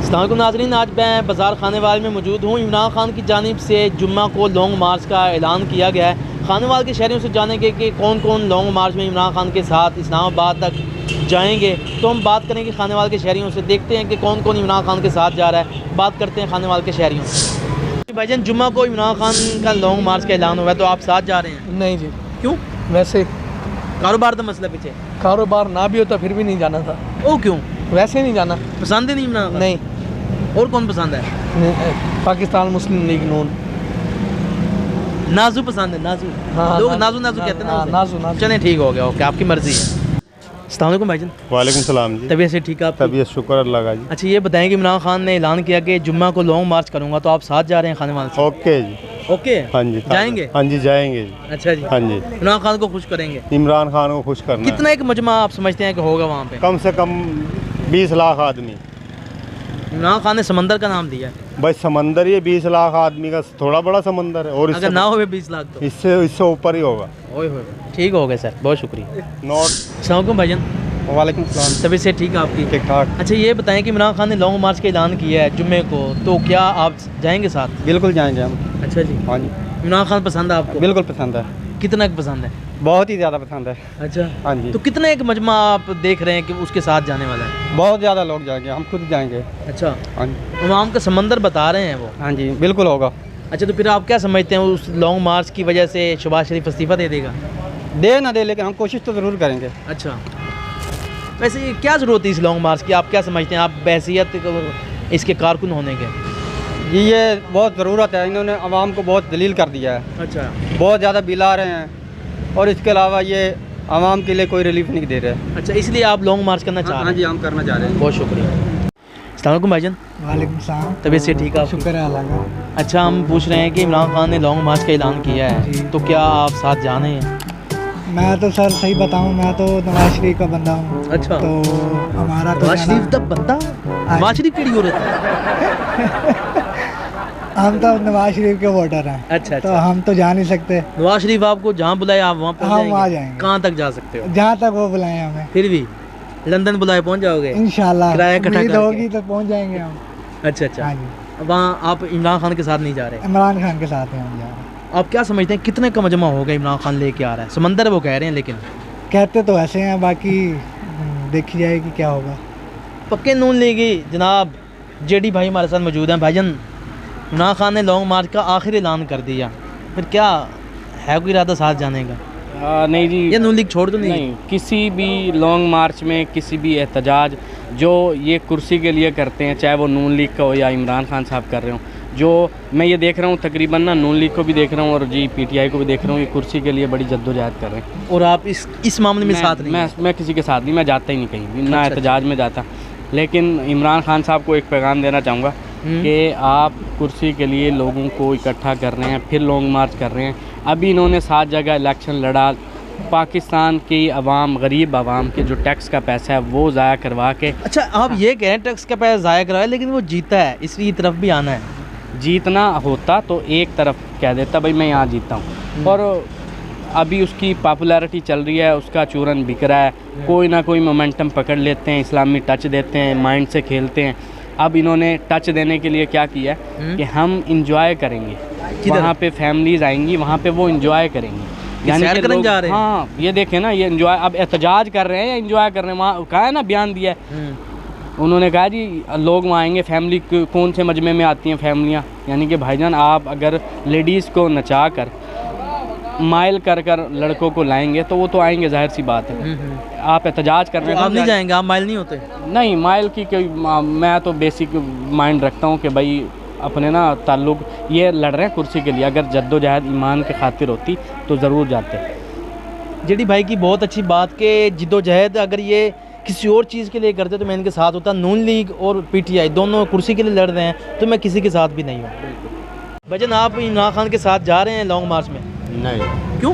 अस्सलाम वालेकुम नाज़रीन, आज मैं बाज़ार खानेवाल में मौजूद हूँ। इमरान खान की जानिब से जुम्मा को लॉन्ग मार्च का ऐलान किया गया है। खानेवाल के शहरियों से जानेंगे कि कौन कौन लॉन्ग मार्च में इमरान खान के साथ इस्लामाबाद तक जाएंगे। तो हम बात करेंगे खानेवाल के शहरियों से, देखते हैं कि कौन कौन इमरान खान के साथ जा रहा है। बात करते हैं खानेवाल के शहरियों से। भाईजान, जुम्मा को इमरान खान का लॉन्ग मार्च का ऐलान हुआ है, तो आप साथ जा रहे हैं? नहीं जी, क्यों? वैसे कारोबार का मसला पीछे? कारोबार ना भी होता फिर भी नहीं जाना था। ओ क्यों? वैसे नहीं जाना। पसंद ही नहीं इमरान खान? नहीं। और कौन पसंद है? पाकिस्तान मुस्लिम लीग नून। नाजू पसंद है? नाजू? हाँ, लोग नाजू नाजू कहते हैं ना उसे? नाजू नाजू। चलें, ठीक हो गया, ओके, आपकी मर्जी है। अस्सलाम वालेकुम भाईजान। वालेकुम सलाम जी। तबीयत से ठीक है आपकी? तबीयत शुक्र अल्लाह का जी। अच्छा, ये बताएं कि इमरान खान ने ऐलान किया कि जुम्मा को लॉन्ग मार्च करूंगा, तो आप साथ जा रहे हैं खानेवाल से? ओके जी। ओके, हाँ जी। जाएंगे? हाँ जी, जाएंगे जी। अच्छा जी। हाँ जी, इमरान खान को खुश करेंगे? इमरान खान को खुश करना कितना एक मजमा आप समझते हैं कि होगा वहाँ पे? कम से कम 20 लाख आदमी। इमरान खान ने समंदर का नाम दिया है। भाई समंदर, ये 20 लाख आदमी का थोड़ा बड़ा समंदर है। और अगर ना हो 20 लाख तो इससे ऊपर ही होगा। ओए होए, ठीक हो गया सर, बहुत शुक्रिया। नोट। अस्सलाम वालेकुम भाईजान। वालेकुम सलाम। तबीयत से ठीक है आपकी? ठीक ठाक। अच्छा, ये बताएं कि इमरान खान ने लॉन्ग मार्च का ऐलान किया है जुम्मे को, तो क्या आप जाएंगे साथ? बिल्कुल जाएंगे हम। अच्छा जी। हाँ जी, इमरान खान पसंद है आपको? बिल्कुल पसंद है। कितना पसंद है? बहुत ही ज़्यादा पसंद है। अच्छा, हाँ जी, तो कितना एक मजमा आप देख रहे हैं कि उसके साथ जाने वाला है? बहुत ज़्यादा लोग जाएंगे, हम खुद जाएंगे। अच्छा, हाँ जी। इमाम का समंदर बता रहे हैं वो? हाँ जी, बिल्कुल होगा। अच्छा, तो फिर आप क्या समझते हैं, उस लॉन्ग मार्च की वजह से शहबाज शरीफ इस्तीफ़ा दे देगा? दे ना दे, लेकिन हम कोशिश तो ज़रूर करेंगे। अच्छा, वैसे क्या ज़रूरत है इस लॉन्ग मार्च की? आप क्या समझते हैं, आप बहैसियत इसके कारकुन होने के? जी, ये बहुत ज़रूरत है। इन्होंने आवाम को बहुत दलील कर दिया है। अच्छा, बहुत ज़्यादा बिल आ रहे हैं और इसके अलावा ये आवाम के लिए कोई रिलीफ नहीं दे रहे। अच्छा, इसलिए आप लॉन्ग मार्च करना चाह रहे हाँ हैं? जी, हम करना चाह रहे हैं। बहुत शुक्रिया। अस्सलाम वालेकुम भाईजान। वालेकुम सलाम। तबीयत से ठीक है आपकी? शुक्र है अल्लाह का। अच्छा, हम पूछ रहे हैं कि इमरान खान ने लॉन्ग मार्च का ऐलान किया है, तो क्या आप साथ जाने हैं? मैं तो सर सही बताऊं, मैं तो नवाज शरीफ का बंदा हूं। अच्छा, तो हमारा तो नवाज शरीफ जाना- तब बंदा? नवाज शरीफ की औरत है? हम तो नवाज शरीफ के वोटर हैं। अच्छा तो अच्छा। हम तो जा नहीं सकते। नवाज शरीफ आपको जहाँ बुलाए आप वहाँ पहुँच हम जाएंगे? वहाँ जाएंगे। कहाँ तक जा सकते हो? जहाँ तक वो बुलाएं हमें, फिर भी लंदन बुलाए पहुँच जाओगे? इंशाल्लाह किराया इकट्ठा उम्मीद करके। होगी तो पहुँच जाएंगे हम। अच्छा अच्छा। हाँ जी, वहाँ आप इमरान खान के साथ नहीं जा रहे? इमरान खान के साथ हैं हम जा रहे हैं। आप क्या समझते हैं कितने का मजमा होगा इमरान खान लेके आ रहा है? समंदर वो कह रहे हैं, लेकिन कहते तो ऐसे हैं, बाकी देखी जाएगी क्या होगा। पक्के नून लेगी जनाब। जेडी भाई हमारे साथ मौजूद हैं। भाईजान, इमरान खान ने लॉन्ग मार्च का आखिरी ऐलान कर दिया, फिर क्या है, कोई इरादा साथ जाने का? नहीं जी, ये नून लीग छोड़ दो? नहीं। किसी भी लॉन्ग मार्च में किसी भी एहतजाज जो ये कुर्सी के लिए करते हैं, चाहे वो नून लीग का हो या इमरान खान साहब कर रहे हो, जो मैं ये देख रहा हूँ तकरीबन ना नून लीग को भी देख रहा हूँ और जी पीटीआई को भी देख रहा हूँ, ये कुर्सी के लिए बड़ी जद्दोजहद कर रहे हैं। और आप इस मामले में साथ नहीं हैं? मैं किसी के साथ नहीं, मैं जाता ही नहीं कहीं भी, ना अच्छा, एहतजाज में जाता। लेकिन इमरान खान साहब को एक पैगाम देना चाहूँगा कि आप कुर्सी के लिए लोगों को इकट्ठा कर रहे हैं, फिर लॉन्ग मार्च कर रहे हैं। अभी इन्होंने 7 जगह इलेक्शन लड़ा, पाकिस्तान की आवाम, गरीब आवाम के जो टैक्स का पैसा है वो ज़ाया करवा के। अच्छा, आप ये कह रहे हैं टैक्स का पैसा ज़ाया कराया, लेकिन वो जीता है, इसलिए तरफ भी आना है। जीतना होता तो एक तरफ कह देता भाई मैं यहाँ जीता हूँ, और अभी उसकी पॉपुलैरिटी चल रही है, उसका चूरन बिक रहा है, कोई ना कोई मोमेंटम पकड़ लेते हैं, इस्लामी टच देते हैं, माइंड से खेलते हैं। अब इन्होंने टच देने के लिए क्या किया है कि हम इंजॉय करेंगे, वहाँ पे फैमिलीज आएंगी, वहाँ पे वो इंजॉय करेंगे। सैर कि करने लोग- जा रहे हैं? हाँ, ये देखें ना, ये इंजॉय, अब एहतजाज कर रहे हैं या इंजॉय कर रहे हैं? वहाँ कहा है ना, बयान दिया है उन्होंने, कहा जी लोग वहाँ आएंगे, फैमिली कौन से मजमे में आती हैं फैमिलियाँ, यानी कि भाईजान आप अगर लेडीज़ को नचा कर माइल कर कर लड़कों को लाएंगे तो वो तो आएंगे, जाहिर सी बात है। आप एहतजाज कर रहे तो हैं, आप नहीं जाएंगे? आप माइल नहीं होते? नहीं, माइल की कोई, मैं तो बेसिक माइंड रखता हूँ कि भाई अपने ना ताल्लुक़, ये लड़ रहे हैं कुर्सी के लिए, अगर जद्दोजहद ईमान के खातिर होती तो ज़रूर जाते। जेडी भाई की बहुत अच्छी बात कि जिद्दोजहद अगर ये किसी और चीज़ के लिए करते तो मैं इनके साथ होता। नून लीग और पीटीआई दोनों कुर्सी के लिए लड़ रहे हैं, तो मैं किसी के साथ भी नहीं हूँ। भजन, आप इमरान खान के साथ जा रहे हैं लॉन्ग मार्च में? नहीं। क्यों?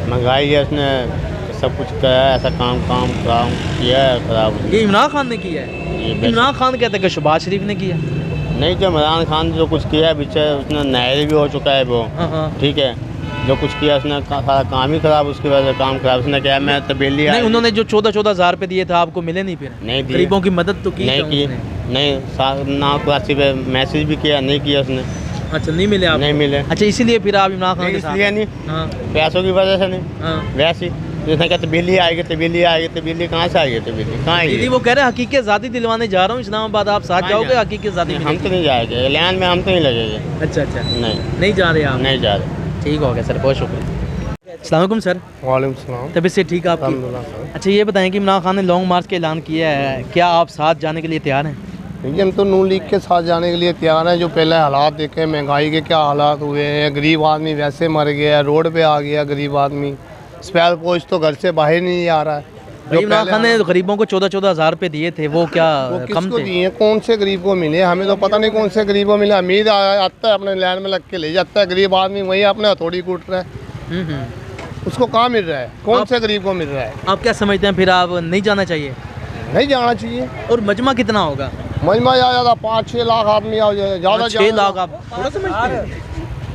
महंगाई है, उसने सब कुछ किया है, ऐसा काम किया है खराब। ये इमरान खान ने किया है? इमरान खान कहते हैं कि शहबाज शरीफ ने किया। नहीं, जो इमरान खान जो कुछ किया है पीछे, उसने नायर भी हो चुका है वो, हाँ हाँ। ठीक है। जो कुछ किया उसने सारा काम ही खराब, उसकी वजह से काम खराब। उसने क्या मैं तब्दीली नहीं, उन्होंने जो 14-14 हज़ार रुपये दिए थे आपको मिले नहीं फिर? नहीं दिए। गरीबों की मदद तो की नहीं की, नहीं ना किसी पे मैसेज भी किया, नहीं किया उसने। अच्छा, नहीं मिले आपको? नहीं मिले। अच्छा, इसीलिए फिर आप इमरान खान के साथ? इसलिए नहीं, हाँ पैसों की वजह से नहीं, हाँ। वैसे ही जिसने कहा तब्दीली आएगी, तब्दीली आएगी, तब्दीली कहाँ से आएगी? तब्दीली कहाँ दीदी आएगी? वो कह रहे हैं हकीकी आज़ादी दिलवाने जा रहा हूँ इस्लामाबाद, आप साथ जाओगे? हकीकी आज़ादी हम तो नहीं जाएंगे, ऐलान में हम तो नहीं लगेंगे। अच्छा अच्छा, नहीं नहीं जा रहे आप? नहीं जा रहे। ठीक हो गया सर, बहुत शुक्रिया। अस्सलाम वालेकुम सर। वालेकुम सलाम। तबीयत से ठीक है आपकी? अल्हम्दुलिल्लाह सर। अच्छा, ये बताएं कि इमरान खान ने लॉन्ग मार्च का ऐलान किया है, क्या आप साथ जाने के लिए तैयार हैं? देखिए, हम तो नून लीग के साथ जाने के लिए तैयार हैं। जो पहले हालात देखे, महंगाई के क्या हालात हुए हैं, गरीब आदमी वैसे मर गया, रोड पे आ गया गरीब आदमी, स्पेशल पोस्ट तो घर से बाहर नहीं आ रहा है। भाई इमरान खान ने गरीबों को 14-14 हज़ार रुपये दिए थे, वो क्या वो कम किसको थे? दिए? कौन से गरीब को मिले? हमें तो पता नहीं कौन से गरीब को मिले। अमीर आता है अपने लाइन में लग के ले जाता है, गरीब आदमी वही अपने हथौड़ी कूट रहा है। उसको कहाँ मिल रहा है? कौन से गरीब को मिल रहा है? आप क्या समझते हैं फिर, आप नहीं जाना चाहिए? नहीं जाना चाहिए। और मजमा कितना होगा? मजमा ज़्यादा 5-6 लाख आदमी आ जाए, ज़्यादा 6 लाख आप थोड़ा समझते हैं?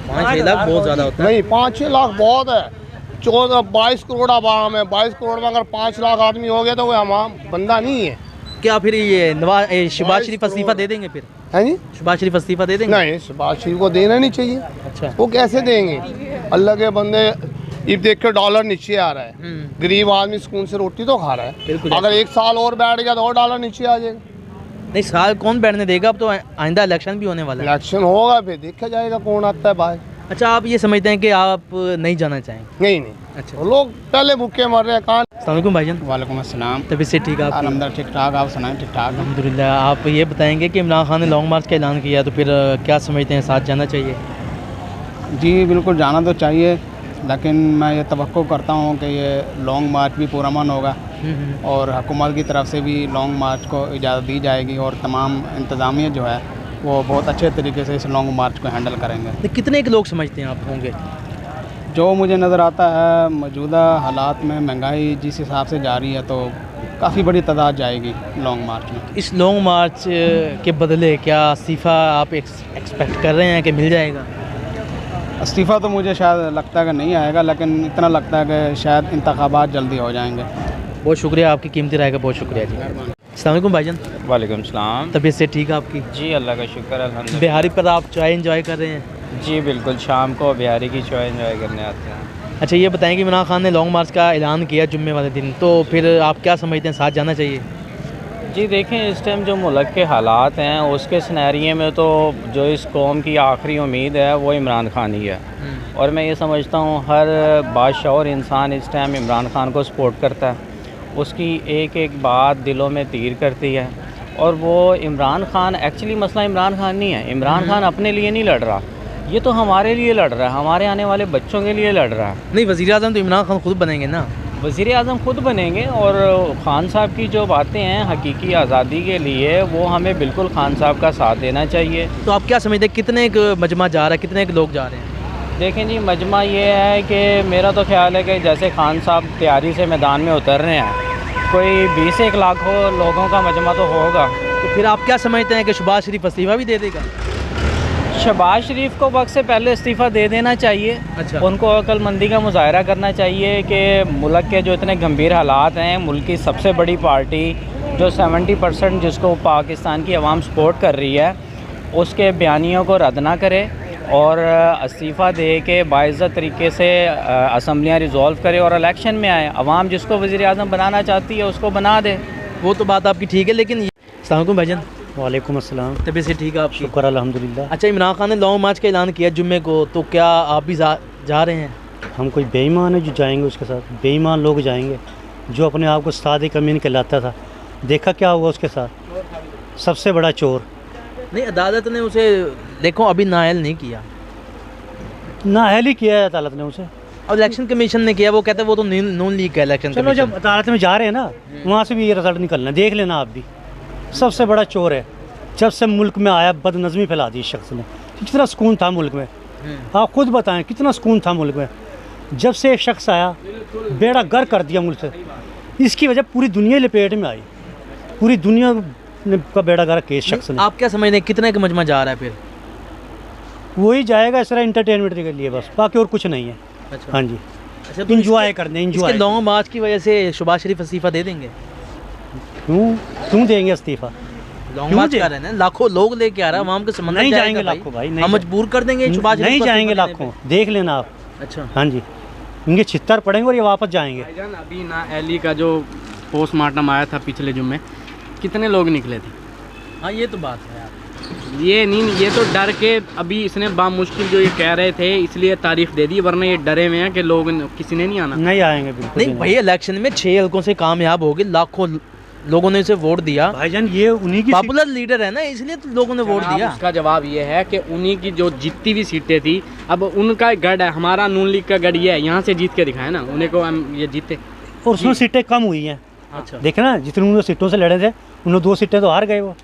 5-6 लाख बहुत ज़्यादा होता है। नहीं, 5-6 लाख बहुत है। 22 करोड़ आवाम है, 22 करोड़ में अगर 5 लाख आदमी हो गया तो वो आवाम बंदा नहीं है। क्या फिर ये शहबाज शरीफ इस्तीफा दे देंगे फिर? है जी? शहबाज शरीफ इस्तीफा दे देंगे? नहीं, शहबाज शरीफ को देना नहीं चाहिए। अच्छा। वो कैसे देंगे? अल्लाह के बंदे, अब देख के डॉलर नीचे आ रहा है, गरीब आदमी सुकून से रोटी तो खा रहा बिल्कुल। है। अगर 1 साल और बैठ गया तो और डॉलर नीचे आ जाएगा। नहीं, साल कौन बैठने देगा? अब तो आइंदा इलेक्शन भी होने वाला है। इलेक्शन होगा, फिर देखा जाएगा कौन आता है बाहर। अच्छा, आप ये समझते हैं कि आप नहीं जाना चाहेंगे? नहीं नहीं, अच्छा। वो लोग पहले भूखे मर रहे हैं। कहाँ? अस्सलाम वालेकुम भाईजान। वालेकुम अस्सलाम। तबीयत से ठीक है आपकी? अलहमदिल्ला ठीक ठाक, आप सुनाएं? ठीक ठाक। अल्हम्दुलिल्लाह। आप ये बताएंगे कि इमरान खान ने लॉन्ग मार्च का ऐलान किया, तो फिर क्या समझते हैं, साथ जाना चाहिए? जी बिल्कुल जाना तो चाहिए, लेकिन मैं ये तवक्को करता हूँ कि ये लॉन्ग मार्च भी पुरअमन होगा और हुकूमत की तरफ से भी लॉन्ग मार्च को इजाज़त दी जाएगी और तमाम इंतज़ामिया जो है वो बहुत अच्छे तरीके से इस लॉन्ग मार्च को हैंडल करेंगे। तो कितने के लोग समझते हैं आप होंगे? जो मुझे नज़र आता है मौजूदा हालात में महंगाई जिस हिसाब से जा रही है तो काफ़ी बड़ी तादाद जाएगी लॉन्ग मार्च में। इस लॉन्ग मार्च के बदले क्या इस्तीफ़ा आप एक्सपेक्ट कर रहे हैं कि मिल जाएगा? इस्तीफ़ा तो मुझे शायद लगता है कि नहीं आएगा, लेकिन इतना लगता है कि शायद इंतखाबात जल्दी हो जाएंगे। बहुत शुक्रिया, आपकी कीमती राय का बहुत शुक्रिया जी। अस्सलाम वालेकुम भाईजान। वालेकुम सलाम। तबीयत से ठीक है आपकी? जी अल्लाह का शुक्र अल्हम्दुलिल्लाह। बिहारी पर आप चाय एंजॉय कर रहे हैं? जी बिल्कुल, शाम को बिहारी की चाय एंजॉय करने आते हैं। अच्छा, ये बताएं कि इमरान खान ने लॉन्ग मार्च का ऐलान किया जुम्मे वाले दिन, तो फिर आप क्या समझते हैं, साथ जाना चाहिए? जी देखें, इस टाइम जो मुल्क के हालात हैं उसके सिनेरियो में तो जो इस कौम की आखिरी उम्मीद है वो इमरान खान ही है। और मैं ये समझता हूँ हर बादशाह और इंसान इस टाइम इमरान खान को सपोर्ट करता है, उसकी एक एक बात दिलों में तीर करती है। और वो इमरान खान, एक्चुअली मसला इमरान खान नहीं है, इमरान खान अपने लिए नहीं लड़ रहा, ये तो हमारे लिए लड़ रहा है, हमारे आने वाले बच्चों के लिए लड़ रहा है। नहीं, वज़ीर आज़म तो इमरान खान खुद बनेंगे ना? वज़ीर आज़म खुद बनेंगे और खान साहब की जो बातें हैं हकीकी आज़ादी के लिए, वो हमें बिल्कुल खान साहब का साथ देना चाहिए। तो आप क्या समझते हैं, कितने एक मजमा जा रहा है, कितने एक लोग जा रहे हैं? देखें जी, मजमा ये है कि मेरा तो ख्याल है कि जैसे खान साहब तैयारी से मैदान में उतर रहे हैं, कोई 20 लाख लोगों का मजमा तो होगा। तो फिर आप क्या समझते हैं कि शहबाज शरीफ इस्तीफ़ा भी दे देगा? शहबाज शरीफ को वक्त से पहले इस्तीफ़ा दे देना चाहिए। अच्छा। उनको अक्लमंदी का मुजाहरा करना चाहिए कि मुल्क के जो इतने गंभीर हालात हैं, मुल्क की सबसे बड़ी पार्टी जो 70% जिसको पाकिस्तान की आवाम सपोर्ट कर रही है, उसके बयानियों को रद्द ना करे और इस्तीफ़ा दे के बाइज़्ज़त तरीके से असम्बलियाँ रिज़ॉल्व करे और इलेक्शन में आए। आवाम जिसको वज़ीर आज़म बनाना चाहती है उसको बना दे। वो तो बात आपकी ठीक है, लेकिन अस्सलाम वालेकुम भाईजान। वालेकुम अस्सलाम। तबीयत से ठीक है आपकी? शुक्र अल्हम्दुलिल्लाह। अच्छा, इमरान खान ने लॉन्ग मार्च का ऐलान किया जुम्मे को, तो क्या आप भी जा रहे हैं? हम कोई बेईमान है जो जाएंगे उसके साथ? बेईमान लोग जाएंगे जो अपने आप को सादिक अमीन कहलाता था। देखा क्या हुआ उसके साथ, सबसे बड़ा चोर। नहीं, अदालत ने उसे देखो अभी नाअहल नहीं किया, नाअहल ही किया है अदालत ने उसे। और इलेक्शन कमीशन ने किया, वो कहते हैं वो तो नून लीग का इलेक्शन। चलो, जब अदालत में जा रहे हैं ना, वहाँ से भी ये रिजल्ट निकलना, देख लेना आप भी। सबसे बड़ा चोर है, जब से मुल्क में आया बदनज़मी फैला दी इस शख्स ने। कितना सुकून था मुल्क में, आप खुद बताएं कितना सुकून था मुल्क में। जब से एक शख्स आया, बेड़ा गर्क कर दिया मुल्क से। इसकी वजह पूरी दुनिया लपेट में आई, पूरी दुनिया का बेड़ा गर्क किया इस शख्स ने। आप क्या समझते हैं कितने का मजमा जा रहा है? फिर वही जाएगा इस तरह इंटरटेनमेंट के लिए बस, बाकी और कुछ नहीं है। अच्छा। हाँ जी, अच्छा, तो इंजॉय इसके- करने, इसके इंजॉय। लॉन्ग मार्च की वजह से शहबाज शरीफ इस्तीफा दे देंगे? क्यों देंगे इस्तीफा? लॉन्ग क्यों मार्च दे- कर रहे हैं ना, लाखों लोग लेके आ रहा है, आवाम के समंदर नहीं जाएगा जाएंगे लाखों भाई, नहीं हम जा- मजबूर कर देंगे शहबाज शरीफ नहीं को जाएंगे इस्तीफा देने लाखों, देख लेना आप। पे। अच्छा। हाँ जी, इनके छितर पड़ेंगे और ये वापस जाएंगे। भाईजान अभी ना एली का जो पोस्टमार्टम आया था पिछले जुम्मे, कितने लोग निकले थे? हाँ ये तो बात है यार। ये तो डर के अभी इसने बामुश्किल जो ये कह रहे थे इसलिए तारीफ दे दी, वरना ये डरे हुए हैं कि लोग किसी ने नहीं आना। नहीं आएंगे बिल्कुल नहीं भाई, इलेक्शन में 6 हल्कों से कामयाब हो गए, लाखों लोगों ने इसे वोट दिया, भाईजान ये उन्हीं की पॉपुलर लीडर है ना, इसलिए तो लोगों ने वोट जनाब, दिया। उसका जवाब ये है कि उन्हीं की जो जीतती हुई सीटें थी, अब उनका गढ़ है, हमारा नून लीग का गढ़ ये है, यहाँ से जीत के दिखाए ना उन्हें को हम ये जीते। और उसमें सीटें कम हुई हैं। अच्छा। देखे ना, जितने उन्होंने सीटों से लड़े थे उन्होंने 2 सीटें तो हार गए वो।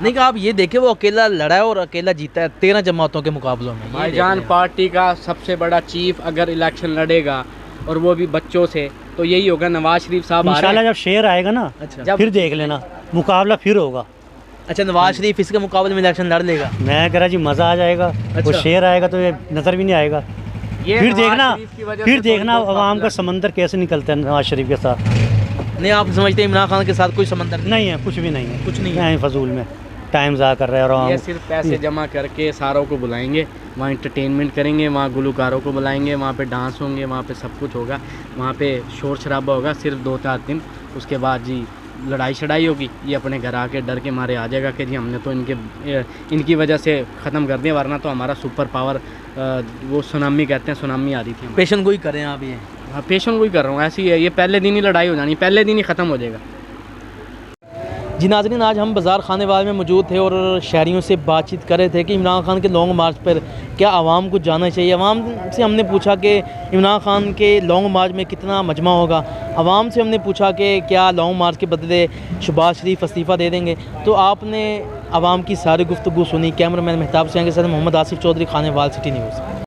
नहीं आप ये देखे, वो अकेला लड़ा है और अकेला जीता है 13 जमातों के मुकाबलों में। ये भाईजान देख रहे पार्टी का सबसे बड़ा चीफ अगर इलेक्शन लड़ेगा और वो भी बच्चों से, तो यही होगा। नवाज शरीफ साहब आ रहे इंशाल्लाह हैं। जब शेर आएगा ना, अच्छा। फिर देख लेना, मुकाबला फिर होगा। हैं। अच्छा, नवाज शरीफ इसके मुकाबले में इलेक्शन लड़ लेगा? मैं कह रहा जी मज़ा आ जाएगा। वो अच्छा। शेर आएगा तो ये नज़र भी नहीं आएगा। ये फिर नवाज देखना, शरीफ की वजह फिर से देखना थोड़ी बहुत अवाम का popular- समंदर कैसे निकलता है नवाज शरीफ के साथ। नहीं आप समझते हैं इमरान खान के साथ कोई समंदर नहीं है, कुछ भी नहीं है, कुछ नहीं है। यहाँ ही फजूल में टाइम ज़ाया कर रहे हैं। और ये आवाम सिर्फ पैसे जमा करके सारों को बुलाएंगे, वहाँ इंटरटेनमेंट करेंगे, वहाँ गुलकारों को बुलाएंगे, वहाँ पे डांस होंगे, वहाँ पे सब कुछ होगा, वहाँ पे शोर शराबा होगा सिर्फ 2-4 दिन। उसके बाद जी लड़ाई शड़ाई होगी, ये अपने घर आके डर के मारे आ जाएगा कि जी हमने तो इनकी वजह से ख़त्म कर दिया, वरना तो हमारा सुपर पावर वो सुनामी कहते हैं, सुनामी आ रही थी। पेशन गोई करें आप ये? हाँ, पेशन को ही कर रहा हूँ, ऐसी है, ये पहले दिन ही लड़ाई हो जानी, पहले दिन ही ख़त्म हो जाएगा। जी नाज़रीन, आज हम बाज़ार खानेवाल में मौजूद थे और शहरियों से बातचीत कर रहे थे कि इमरान खान के लॉन्ग मार्च पर क्या आवाम को जाना चाहिए। आवाम से हमने पूछा कि इमरान खान के लॉन्ग मार्च में कितना मजमा होगा। आवाम से हमने पूछा कि क्या लॉन्ग मार्च के बदले शहबाज शरीफ इस्तीफ़ा दे देंगे। तो आपने आवाम की सारी गुफ्तगू सुनी। कैमरामैन मेहताब सिंह के साथ मोहम्मद आसिफ चौधरी, खानेवाल सिटी न्यूज़।